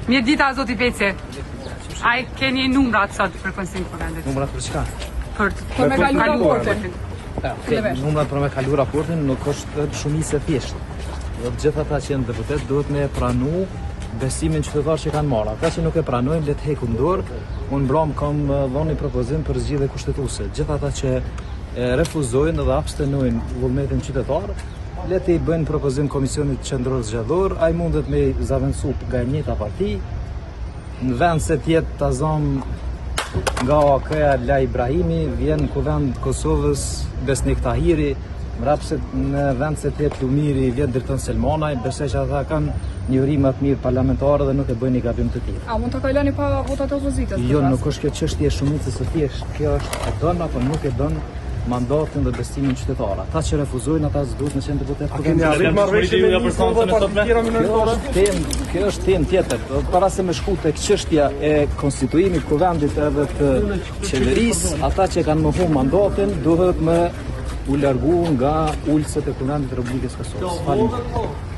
Mirë dita, zoti Peci. A e keni numrat sot për Konsilin Kuvendit? Numrat për çka? Për me kalu raportin. Numrat për me kalu raportin nuk është shumicë e thjeshtë. Dhe të gjithë ata që janë deputet duhet me pranu besimin qytetar që kanë marrë. Ata që nuk e pranojnë le të heqin dorë. Unë mbram kam dhënë një propozim për zgjedhje kushtetuese. Gjithë ata që refuzojnë dhe abstenojnë vullnetin qytetar, le të i bëjnë propozim Komisionit Qendror Zgjedhor, ai mundet me zaventsu nga njëjta parti, në vend se tjetë të zonë nga OAK-ja La Ibrahimi, vjen kuvend Kosovës Besnik Tahiri, mrapse në vend se tjetë Lumiri vjen Driton Selmanaj, besoj që ata kanë një urim të mirë parlamentare dhe nuk e bëjnë një gabim të tillë. A mund të kaloni pa votat e opozitës? Jo, nuk është kjo çështje e shumicës së thjeshtë, kjo është e don apo nuk e don mandatin dhe besimin qytetar. Ata që refuzojnë, ata s'duhet në qenë deputet. Kjo është temë tjetër. Para se me shku tek çështja e konstituimit kuvendit edhe të qeverisë, ata që kanë mohuar mandatin duhet me u largu nga ulëset e kuvendit të Republikës Kosovës.